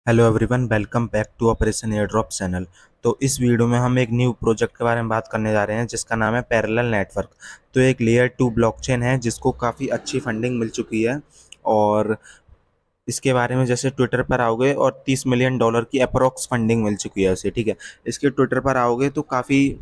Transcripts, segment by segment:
Hello everyone, welcome back to Operation Air Drop channel. तो इस video में हम एक न्यू प्रोजेक्ट के बारे में बात करने जा रहे हैं जिसका नाम है पैरेलल नेटवर्क। तो एक लेयर 2 ब्लॉकचेन है जिसको काफ़ी अच्छी फंडिंग मिल चुकी है। और इसके बारे में जैसे ट्विटर पर आओगे और $30 मिलियन की अप्रोक्स फंडिंग मिल चुकी है उसे, ठीक है। इसके ट्विटर पर आओगे तो काफ़ी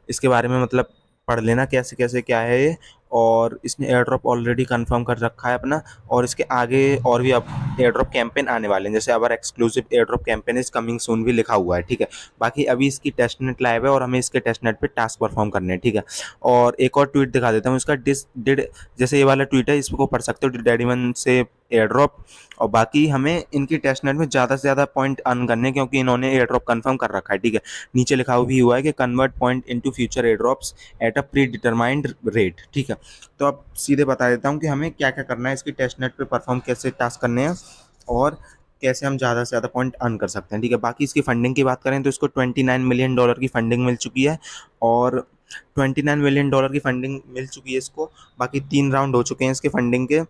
इसके बारे में मतलब पढ़ लेना कैसे कैसे क्या है ये। और इसने एयर ड्रॉप ऑलरेडी कंफर्म कर रखा है अपना। और इसके आगे और भी अब एयर ड्रॉप कैंपेन आने वाले हैं, जैसे our exclusive air drop campaign is coming soon भी लिखा हुआ है, ठीक है। बाकी अभी इसकी टेस्ट नेट लाइव है और हमें इसके टेस्ट नेट पे टास्क परफॉर्म करने हैं, ठीक है। और एक और ट्वीट दिखा देता हूँ इसका डिस डिड जैसे ये वाला ट्वीट है, इसको पढ़ सकते हो, डैडीमन से एयर ड्रॉप। और बाकी हमें इनकी टेस्ट नेट में ज़्यादा से ज़्यादा पॉइंट अर्न करने हैं, क्योंकि इन्होंने एयर ड्रॉप कन्फर्म कर रखा है, ठीक है। नीचे लिखा भी हुआ है कि convert point into future air drops at a pre determined rate, ठीक है। तो अब सीधे बता देता हूँ कि हमें क्या क्या करना है, इसकी टेस्ट नेट पे परफॉर्म कैसे टास्क करने हैं और कैसे हम ज़्यादा से ज़्यादा पॉइंट अर्न कर सकते हैं, ठीक है। बाकी इसकी फंडिंग की बात करें तो इसको $29 मिलियन की फंडिंग मिल चुकी है। और $29 मिलियन की फंडिंग मिल चुकी है इसको। बाकी 3 राउंड हो चुके हैं इसके फंडिंग के।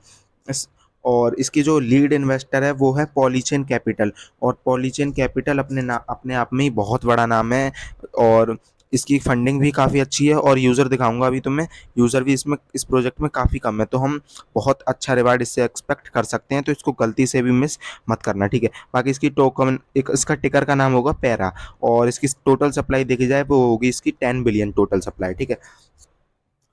और इसकी जो लीड इन्वेस्टर है वो है पॉलीचेन कैपिटल। और पॉलीचेन कैपिटल अपने आप में ही बहुत बड़ा नाम है। और इसकी फंडिंग भी काफ़ी अच्छी है और यूज़र दिखाऊंगा अभी तुम्हें। यूज़र भी इसमें इस प्रोजेक्ट में काफ़ी कम है, तो हम बहुत अच्छा रिवार्ड इससे एक्सपेक्ट कर सकते हैं। तो इसको गलती से भी मिस मत करना, ठीक है। बाकी इसकी टोकन एक इसका टिकर का नाम होगा पैरा। और इसकी टोटल सप्लाई देखी जाए वो होगी इसकी 10 बिलियन टोटल सप्लाई, ठीक है।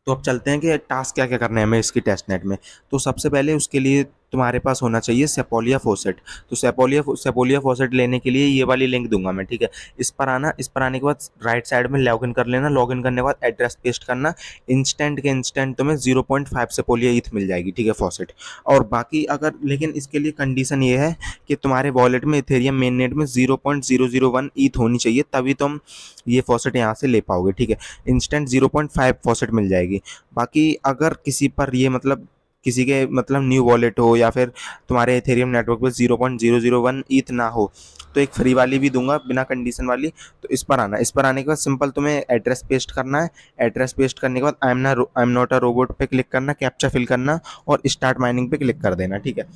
तो अब चलते हैं कि टास्क क्या क्या करने हैं हमें इसकी टेस्ट नेट में। तो सबसे पहले उसके लिए तुम्हारे पास होना चाहिए सेपोलिया फॉसेट। तो सेपोलिया फॉसेट लेने के लिए ये वाली लिंक दूंगा मैं, ठीक है। इस पर आना, इस पर आने के बाद राइट साइड में लॉगिन कर लेना। लॉगिन करने के बाद एड्रेस पेस्ट करना। इंस्टेंट के इंस्टेंट तुम्हें 0.5 सेपोलिया ईथ मिल जाएगी, ठीक है, फॉसेट। और बाकी अगर, लेकिन इसके लिए कंडीशन ये है कि तुम्हारे वॉलेट में इथेरियम मेन नेट में 0.001 ईथ होनी चाहिए, तभी तुम ये फॉसेट यहाँ से ले पाओगे, ठीक है। इंस्टेंट 0.5 फॉसेट मिल जाएगी। बाकी अगर किसी पर ये मतलब किसी के मतलब न्यू वॉलेट हो या फिर तुम्हारे एथेरियम नेटवर्क पे 0.001 ईथ ना हो, तो एक फ्री वाली भी दूंगा बिना कंडीशन वाली। तो इस पर आना, इस पर आने के बाद सिंपल तुम्हें एड्रेस पेस्ट करना है। एड्रेस पेस्ट करने के बाद I am not a robot पे क्लिक करना, कैप्चा फिल करना और स्टार्ट माइनिंग पे क्लिक कर देना, ठीक है।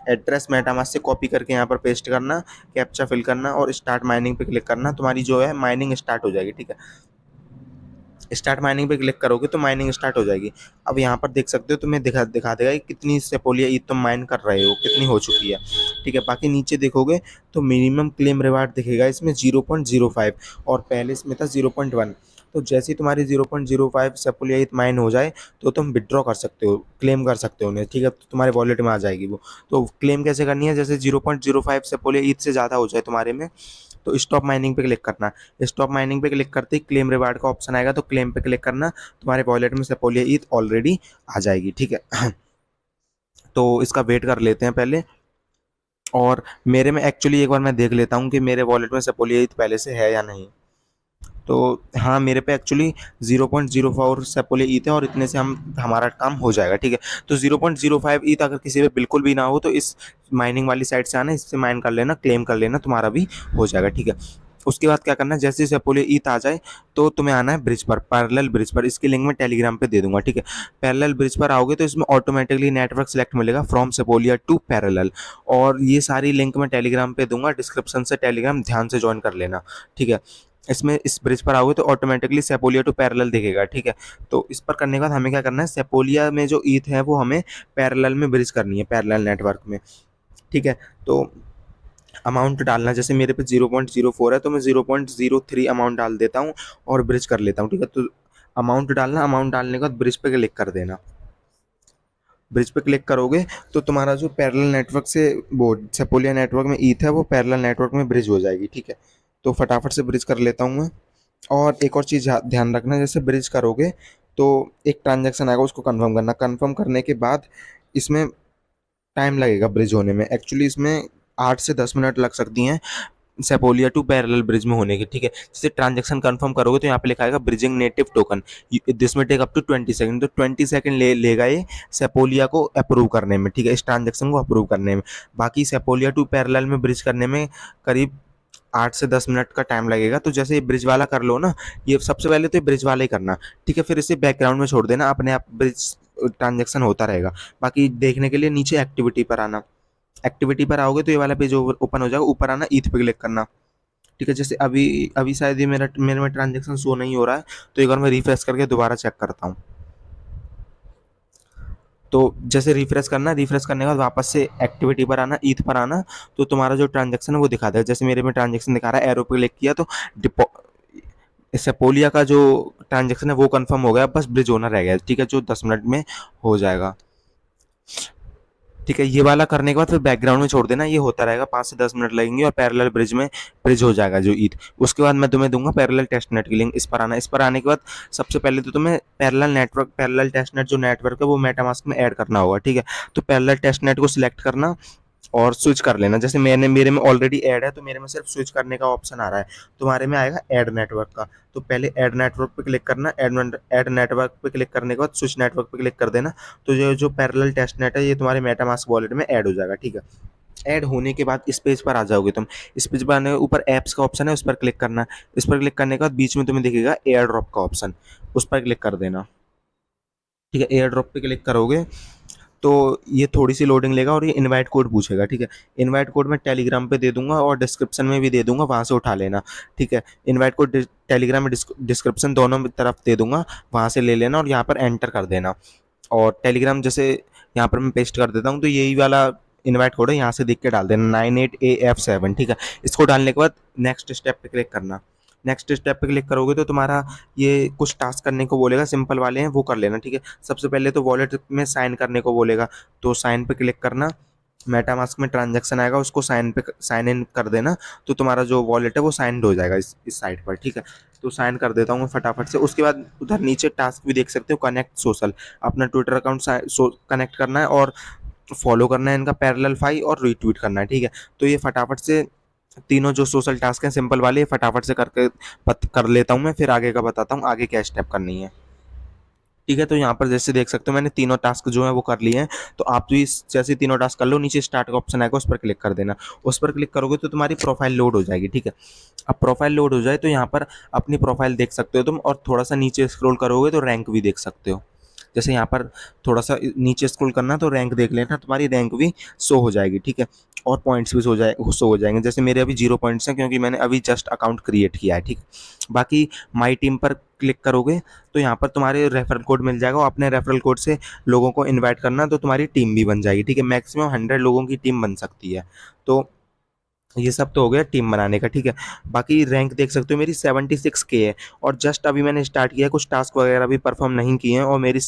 एड्रेस मेटामास्क से कॉपी करके यहाँ पर पेस्ट करना, कैप्चा फिल करना और स्टार्ट माइनिंग पे क्लिक करना, तुम्हारी जो है माइनिंग स्टार्ट हो जाएगी, ठीक है। स्टार्ट माइनिंग पे क्लिक करोगे तो माइनिंग स्टार्ट हो जाएगी। अब यहाँ पर देख सकते हो, तुम्हें दिखा दिखा देगा कि कितनी सेपोलिया ईथ तुम माइन कर रहे हो, कितनी हो चुकी है, ठीक है। बाकी नीचे देखोगे तो मिनिमम क्लेम रिवार्ड दिखेगा इसमें 0.05 और पहले इसमें था 0.1। तो जैसे ही तुम्हारी 0.05 सेपोलिया ईथ माइन हो जाए तो तुम विड्रॉ कर सकते हो, क्लेम कर सकते हो उन्हें, ठीक है। तो तुम्हारे वॉलेट में आ जाएगी वो। तो क्लेम कैसे करनी है, जैसे 0.05 सेपोलिया ईथ से ज़्यादा हो जाए तुम्हारे में तो स्टॉप माइनिंग पे क्लिक करना। स्टॉप माइनिंग पे क्लिक करते ही क्लेम रिवार्ड का ऑप्शन आएगा, तो क्लेम पे क्लिक करना, तुम्हारे वॉलेट में सेपोलिया ईथ ऑलरेडी आ जाएगी, ठीक है। तो इसका वेट कर लेते हैं पहले। और मेरे में एक्चुअली एक बार मैं देख लेता हूँ कि मेरे वॉलेट में सेपोलिया ईथ पहले से है या नहीं। तो हाँ, मेरे पे एक्चुअली 0.04 सेपोले ईथ है और इतने से हम हमारा काम हो जाएगा, ठीक है। तो 0.05 ईथ अगर किसी पे बिल्कुल भी ना हो तो इस माइनिंग वाली साइड से आना, इससे माइन कर लेना, क्लेम कर लेना, तुम्हारा भी हो जाएगा, ठीक है। उसके बाद क्या करना है, जैसे सेपोले ईथ आ जाए तो तुम्हें आना है ब्रिज पर, पैरेलल ब्रिज पर। इसकी लिंक मैं टेलीग्राम पे दे दूंगा, ठीक है। पैरेलल ब्रिज पर आओगे तो इसमें ऑटोमेटिकली नेटवर्क सेलेक्ट मिलेगा फ्रॉम सेपोलिया टू पैरेलल। और ये सारी लिंक मैं टेलीग्राम पे दूंगा डिस्क्रिप्शन से, टेलीग्राम ध्यान से ज्वाइन कर लेना, ठीक है। इसमें इस ब्रिज पर आओगे तो ऑटोमेटिकली सेपोलिया टू पैरेलल दिखेगा, ठीक है। तो इस पर करने के बाद हमें क्या करना है, सेपोलिया में जो ईथ है वो हमें पैरेलल में ब्रिज करनी है, पैरेलल नेटवर्क में, ठीक है। तो अमाउंट डालना, जैसे मेरे पे 0.04 है तो मैं 0.03 अमाउंट डाल देता हूँ और ब्रिज कर लेता हूँ, ठीक है। तो अमाउंट डालना, अमाउंट डालने के बाद ब्रिज पे क्लिक कर देना। ब्रिज पे क्लिक करोगे तो तुम्हारा जो पैरेलल नेटवर्क से वो सेपोलिया नेटवर्क में ईथ है वो पैरेलल नेटवर्क में ब्रिज हो जाएगी, ठीक है। तो फटाफट से ब्रिज कर लेता हूँ मैं। और एक और चीज़ ध्यान रखना, जैसे ब्रिज करोगे तो एक ट्रांजैक्शन आएगा, उसको कंफर्म करना। कंफर्म करने के बाद इसमें टाइम लगेगा ब्रिज होने में, एक्चुअली इसमें 8 से 10 मिनट लग सकती हैं सेपोलिया टू पैरेलल ब्रिज में होने की, ठीक है। जैसे ट्रांजैक्शन कंफर्म करोगे तो यहाँ पे लिखा आएगा ब्रिजिंग नेटिव टोकन, दिस में टेक अप टू 20 सेकंड। तो 20 सेकंड लेगा ये सेपोलिया को अप्रूव करने में, ठीक है, इस ट्रांजैक्शन को अप्रूव करने में। बाकी सेपोलिया टू पैरेलल में ब्रिज करने में करीब 8 से 10 मिनट का टाइम लगेगा। तो जैसे ये ब्रिज वाला कर लो ना, ये सबसे पहले तो ये ब्रिज वाला ही करना, ठीक है। फिर इसे बैकग्राउंड में छोड़ देना, अपने आप ब्रिज ट्रांजेक्शन होता रहेगा। बाकी देखने के लिए नीचे एक्टिविटी पर आना। एक्टिविटी पर आओगे तो ये वाला पेज ओपन हो जाएगा, ऊपर आना, ईथ पे क्लिक करना। ठीक है, जैसे अभी अभी शायद ये मेरे में ट्रांजेक्शन शो नहीं हो रहा है, तो एक बार मैं रिफ्रेश करके दोबारा चेक करता हूँ। तो जैसे रिफ्रेश करना, रिफ्रेश करने के बाद वापस से एक्टिविटी पर आना, ईथ पर आना, तो तुम्हारा जो ट्रांजेक्शन है वो दिखा देगा। जैसे मेरे में ट्रांजेक्शन दिखा रहा है, एरो पे क्लिक किया तो सेपोलिया का जो ट्रांजेक्शन है वो कंफर्म हो गया, बस ब्रिज होना रह गया। ठीक है, जो 10 मिनट में हो जाएगा। ठीक है, ये वाला करने के बाद फिर बैकग्राउंड में छोड़ देना, ये होता रहेगा, 5 से 10 मिनट लगेंगे और पैरेलल ब्रिज में ब्रिज हो जाएगा जो ईथ। उसके बाद मैं तुम्हें दूंगा पैरेलल टेस्ट नेट की लिंक, इस पर आना। इस पर आने के बाद सबसे पहले तो तुम्हें पैरेलल टेस्ट नेट जो नेटवर्क है वो मेटामास्क में ऐड करना होगा। ठीक है, तो पैरेलल टेस्ट नेट को सिलेक्ट करना और स्विच कर लेना। जैसे मेरे में ऑलरेडी ऐड है, तो मेरे में सिर्फ स्विच करने का ऑप्शन आ रहा है, तुम्हारे में आएगा ऐड नेटवर्क का। तो पहले ऐड नेटवर्क पे क्लिक करना, ऐड नेटवर्क पे क्लिक करने के बाद स्विच नेटवर्क पे क्लिक कर देना। तो जो जो पैरेलल टेस्ट नेट है ये तुम्हारे मेटामास्क वॉलेट में ऐड हो जाएगा। ठीक है, ऐड होने के बाद इस पेज पर आ जाओगे तुम। इस पेज पर आने के ऊपर ऐप्स का ऑप्शन है, उस पर क्लिक करना। इस पर क्लिक करने के बाद बीच में तुम्हें दिखेगा एयर ड्रॉप का ऑप्शन, उस पर क्लिक कर देना। ठीक है, एयर ड्रॉप पे क्लिक करोगे तो ये थोड़ी सी लोडिंग लेगा और ये इनवाइट कोड पूछेगा। ठीक है, इनवाइट कोड मैं टेलीग्राम पे दे दूंगा और डिस्क्रिप्शन में भी दे दूंगा, वहाँ से उठा लेना। ठीक है, इनवाइट कोड टेलीग्राम में डिस्क्रिप्शन दोनों तरफ दे दूंगा, वहाँ से ले लेना और यहाँ पर एंटर कर देना। और टेलीग्राम जैसे यहाँ पर मैं पेस्ट कर देता हूँ, तो यही वाला इनवाइट कोड है, यहाँ से देख के डाल देना 98AF7। ठीक है, इसको डालने के बाद नेक्स्ट स्टेप पे क्लिक करना। नेक्स्ट स्टेप पे क्लिक करोगे तो तुम्हारा ये कुछ टास्क करने को बोलेगा, सिंपल वाले हैं वो कर लेना। ठीक है, सबसे पहले तो वॉलेट में साइन करने को बोलेगा, तो साइन पे क्लिक करना। मेटामास्क में ट्रांजैक्शन आएगा, उसको साइन इन कर देना, तो तुम्हारा जो वॉलेट है वो साइंड हो जाएगा इस साइट पर। ठीक है, तो साइन कर देता हूँ मैं फटाफट से। उसके बाद उधर नीचे टास्क भी देख सकते हो, कनेक्ट सोशल, अपना ट्विटर अकाउंट कनेक्ट करना है और फॉलो करना है इनका पैरेलल 5 और रीट्वीट करना है। ठीक है, तो ये फटाफट से तीनों जो सोशल टास्क हैं सिंपल वाले, फटाफट से करके कर लेता हूँ मैं, फिर आगे का बताता हूँ आगे क्या स्टेप करनी है। ठीक है, तो यहाँ पर जैसे देख सकते हो मैंने तीनों टास्क जो है वो कर लिए हैं। तो आप तो इस जैसे तीनों टास्क कर लो, नीचे स्टार्ट का ऑप्शन आएगा, उस पर क्लिक कर देना। उस पर क्लिक करोगे तो तुम्हारी प्रोफाइल लोड हो जाएगी। ठीक है, अब प्रोफाइल लोड हो जाए तो यहाँ पर अपनी प्रोफाइल देख सकते हो तुम, और थोड़ा सा नीचे स्क्रॉल करोगे तो रैंक भी देख सकते हो। जैसे यहाँ पर थोड़ा सा नीचे स्क्रॉल करना तो रैंक देख लेना, तुम्हारी रैंक भी शो हो जाएगी। ठीक है, और पॉइंट्स भी शो हो जाएंगे। जैसे मेरे अभी 0 पॉइंट्स हैं क्योंकि मैंने अभी जस्ट अकाउंट क्रिएट किया है। ठीक है, बाकी माई टीम पर क्लिक करोगे तो यहाँ पर तुम्हारे रेफरल कोड मिल जाएगा, और अपने रेफरल कोड से लोगों को इनवाइट करना, तो तुम्हारी टीम भी बन जाएगी। ठीक है, मैक्सिमम 100 लोगों की टीम बन सकती है। तो ये सब तो हो गया टीम बनाने का। ठीक है, बाकी रैंक देख सकते हो मेरी 76K है, और जस्ट अभी मैंने स्टार्ट किया है, कुछ टास्क वगैरह भी परफॉर्म नहीं किए हैं, और मेरी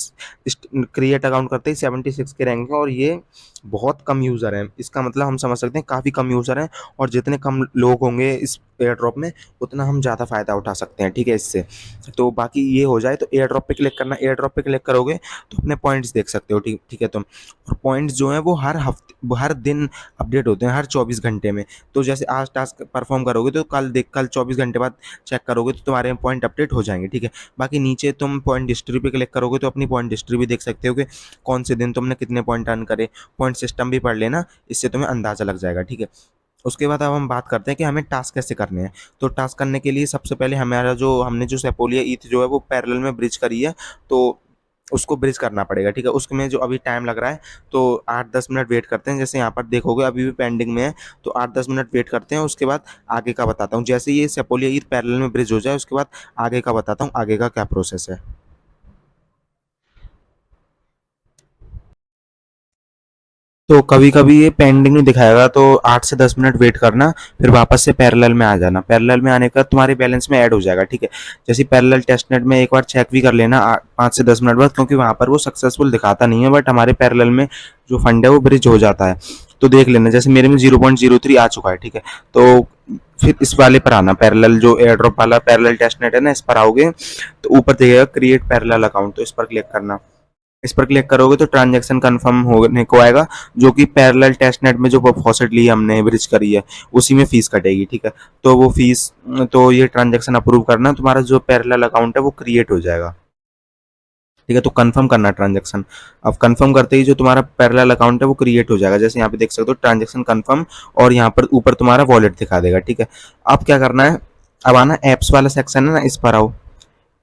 क्रिएट अकाउंट करते ही 76 के रैंक है, और ये बहुत कम यूज़र हैं। इसका मतलब हम समझ सकते हैं काफ़ी कम यूज़र हैं, और जितने कम लोग होंगे इस एयर ड्रॉप में उतना हम ज़्यादा फ़ायदा उठा सकते हैं। ठीक है, इससे तो बाकी ये हो जाए तो एयर ड्रॉप पे क्लिक करना। एयर ड्रॉप पे क्लिक करोगे तो अपने पॉइंट्स देख सकते हो। ठीक ठीक है तुम, और पॉइंट्स जो हैं वो हर दिन अपडेट होते हैं, हर 24 घंटे में। तो जैसे आज टास्क परफॉर्म करोगे तो कल 24 घंटे बाद चेक करोगे तो तुम्हारे पॉइंट अपडेट हो जाएंगे। ठीक है, बाकी नीचे तुम पॉइंट हिस्ट्री पे क्लिक करोगे तो अपनी पॉइंट हिस्ट्री भी देख सकते हो कि कौन से दिन तुमने कितने पॉइंट अर्न करे। पॉइंट सिस्टम भी पढ़ लेना, इससे तुम्हें अंदाज़ा लग जाएगा। ठीक है, उसके बाद अब हम बात करते हैं कि हमें टास्क कैसे करने हैं। तो टास्क करने के लिए सबसे पहले हमने जो सेपोलिया ईथ जो है वो पैरेलल में ब्रिज करी है, तो उसको ब्रिज करना पड़ेगा। ठीक है, उसमें जो अभी टाइम लग रहा है तो 8-10 मिनट वेट करते हैं। जैसे यहाँ पर देखोगे अभी भी पेंडिंग में है, तो 8-10 मिनट वेट करते हैं। उसके बाद आगे का बताता हूँ। जैसे ये सेपोलिया ईथ पैरेलल में ब्रिज हो जाए उसके बाद आगे का बताता हूँ आगे का क्या प्रोसेस है। तो कभी कभी ये पेंडिंग नहीं दिखाएगा, तो 8 से 10 मिनट वेट करना, फिर वापस से पैरेलल में आ जाना। पैरेलल में आने का तुम्हारे बैलेंस में ऐड हो जाएगा। ठीक है, जैसे पैरेलल टेस्टनेट में एक बार चेक भी कर लेना 5 से 10 मिनट बाद, क्योंकि वहाँ पर वो सक्सेसफुल दिखाता नहीं है, बट हमारे पैरेलल में जो फंड है वो ब्रिज हो जाता है। तो देख लेना, जैसे मेरे में 0.03 आ चुका है। ठीक है, तो फिर इस वाले पर आना, पैरेलल जो एयर ड्रॉप वाला पैरेलल टेस्टनेट है ना, इस पर आओगे तो ऊपर दिखेगा क्रिएट पैरेलल अकाउंट, तो इस पर क्लिक करना। इस पर क्लिक करोगे तो ट्रांजैक्शन कंफर्म होने को आएगा, जो कि पैरेलल टेस्टनेट में जो फॉसेट ली हमने ब्रिज करी है उसी में फीस कटेगी। ठीक है, तो वो फीस, तो ये ट्रांजैक्शन अप्रूव करना, तुम्हारा जो पैरेलल अकाउंट है वो क्रिएट हो जाएगा। ठीक है, तो कंफर्म करना ट्रांजैक्शन। अब कंफर्म करते ही जो तुम्हारा पैरेलल अकाउंट है वो क्रिएट हो जाएगा। जैसे यहाँ पे देख सकते हो ट्रांजैक्शन कंफर्म, और यहाँ पर ऊपर तुम्हारा वॉलेट दिखा देगा। ठीक है, अब क्या करना है, अब आना ऐप्स वाला सेक्शन है ना, इस पर आओ।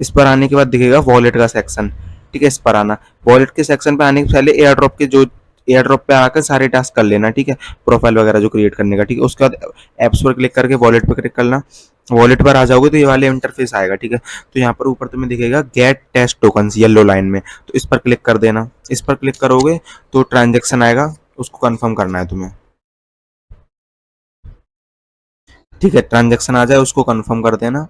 इस पर आने के बाद दिखेगा वॉलेट का सेक्शन। ठीक है, इस पर आना। वॉलेट के सेक्शन पर आने के पहले एयर ड्रॉप के जो एयर ड्रॉप पे आकर सारे टास्क कर लेना, ठीक है, प्रोफाइल वगैरह जो क्रिएट करने का, ठीक है। उसके बाद ऐप्स पर क्लिक करके वॉलेट पर क्लिक करना। वॉलेट पर आ जाओगे तो ये वाले इंटरफेस आएगा, ठीक है। तो यहाँ पर ऊपर तुम्हें दिखेगा get test tokens yellow line में, तो इस पर क्लिक कर देना। इस पर क्लिक करोगे तो ट्रांजेक्शन आएगा, उसको कंफर्म करना है तुम्हें, ठीक है। ट्रांजेक्शन आ जाए उसको कंफर्म कर देना,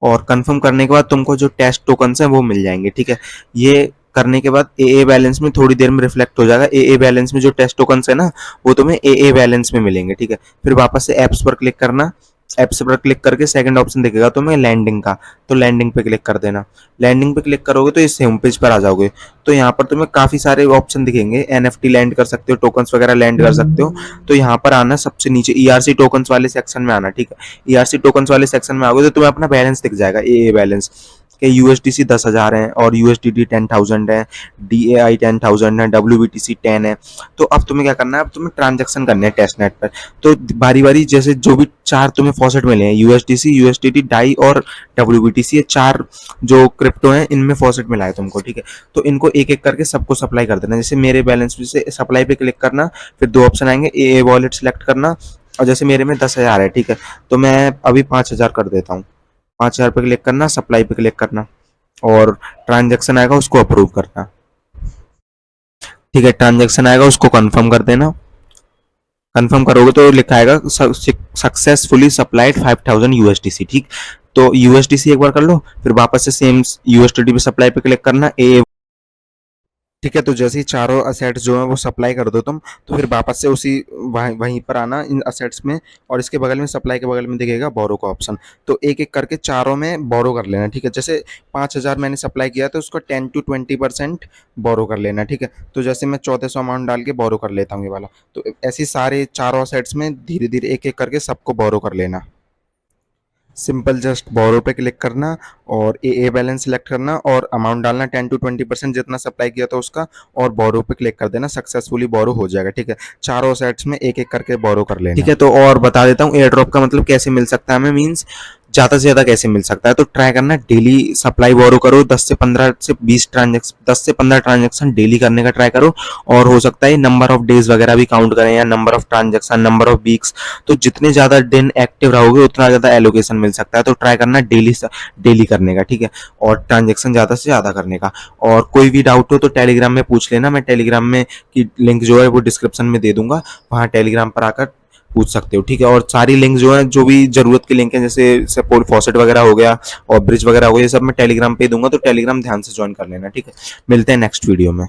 और कंफर्म करने के बाद तुमको जो टेस्ट टोकन्स हैं वो मिल जाएंगे, ठीक है। ये करने के बाद ए बैलेंस में थोड़ी देर में रिफ्लेक्ट हो जाएगा। ए बैलेंस में जो टेस्ट टोकन्स है ना वो तुम्हें ए बैलेंस में मिलेंगे, ठीक है। फिर वापस से एप्स पर क्लिक करना। एप्स पर क्लिक करके सेकंड ऑप्शन दिखेगा तुम्हें लैंडिंग का, तो लैंडिंग पे क्लिक कर देना। लैंडिंग पे क्लिक करोगे तो इस होम पेज पर आ जाओगे। तो यहाँ पर तुम्हें काफी सारे ऑप्शन दिखेंगे, एनएफटी लैंड कर सकते हो, टोकन्स वगैरह लैंड कर सकते हो। तो यहाँ पर आना, सबसे नीचे ईआरसी टोकन्स वाले सेक्शन में आना, ठीक है। ईआरसी टोकन्स वाले सेक्शन में आओगे तो तुम्हें अपना बैलेंस दिख जाएगा, ए बैलेंस के यूएसडीसी 10,000 है और यूएसडीटी 10,000 है, डीएआई 10,000 है, डब्ल्यूबीटीसी 10 है। तो अब तुम्हें क्या करना है, अब तुम्हें ट्रांजेक्शन करने हैं टेस्ट नेट पर। तो बारी बारी जैसे जो भी चार तुम्हें फॉसेट मिले हैं, यूएसडीसी, यूएसडीटी, डाई और डब्ल्यूबीटीसी, ये चार जो क्रिप्टो हैं इनमें फॉसेट मिला है तुमको, ठीक है। तो इनको एक एक करके सबको सप्लाई कर देना। जैसे मेरे बैलेंस से सप्लाई पे क्लिक करना, फिर दो ऑप्शन आएंगे, ए वॉलेट सेलेक्ट करना, और जैसे मेरे में 10,000 है, ठीक है, तो मैं अभी 5,000 कर देता हूँ। 5,000 पे क्लिक करना, सप्लाई पे क्लिक करना, और ट्रांजेक्शन आएगा उसको अप्रूव करना, ठीक है। ट्रांजेक्शन आएगा उसको कंफर्म कर देना। कंफर्म करोगे तो लिखा आएगा सक्सेसफुली सप्लाइड 5,000 यूएसडीसी, ठीक। तो यूएसडीसी एक बार कर लो, फिर वापस से सेम यूएसडीटी पे सप्लाई पे क्लिक करना, ए, ठीक है। तो जैसे ही चारों असेट्स जो है वो सप्लाई कर दो तुम, तो फिर वापस से उसी वहीं पर आना इन असेट्स में, और इसके बगल में सप्लाई के बगल में दिखेगा बोरो का ऑप्शन। तो एक एक करके चारों में बोरो कर लेना, ठीक है। जैसे 5,000 मैंने सप्लाई किया तो उसको 10 to 20% बोरो कर लेना, ठीक है। तो जैसे मैं 1,400 अमाउंट डाल के बोरो कर लेता हूँ ये वाला। तो ऐसे सारे चारों असेट्स में धीरे धीरे एक एक करके सबको बोरो कर लेना। सिंपल जस्ट बोरो पे क्लिक करना, और ए बैलेंस सेलेक्ट करना, और अमाउंट डालना 10 to 20% जितना सप्लाई किया था उसका, और बोरो पे क्लिक कर देना, सक्सेसफुली बोरो हो जाएगा, ठीक है। चारों सेट्स में एक एक करके बोरो कर लेना, ठीक है। तो और बता देता हूँ एयर ड्रॉप का मतलब कैसे मिल सकता है हमें, मीन्स ज़्यादा से ज़्यादा कैसे मिल सकता है। तो ट्राई करना डेली सप्लाई बोरो करो, 10 से 15 ट्रांजेक्शन डेली करने का ट्राई करो, और हो सकता है नंबर ऑफ डेज वगैरह भी काउंट करें, या number of transaction, number of weeks. तो जितने ज़्यादा दिन एक्टिव रहोगे उतना ज़्यादा एलोकेशन मिल सकता है। तो ट्राई करना डेली करने का, ठीक है, और ट्रांजेक्शन ज़्यादा से ज़्यादा करने का। और कोई भी डाउट हो तो टेलीग्राम में पूछ लेना, मैं टेलीग्राम में की लिंक जो है वो डिस्क्रिप्शन में दे दूंगा, वहाँ टेलीग्राम पर आकर पूछ सकते हो, ठीक है। और सारी लिंक जो है, जो भी जरूरत की लिंक है, जैसे सपोर्ट फॉसेट वगैरह हो गया और ब्रिज वगैरह हो गया, ये सब मैं टेलीग्राम पे दूंगा, तो टेलीग्राम ध्यान से ज्वाइन कर लेना, ठीक है। मिलते हैं नेक्स्ट वीडियो में।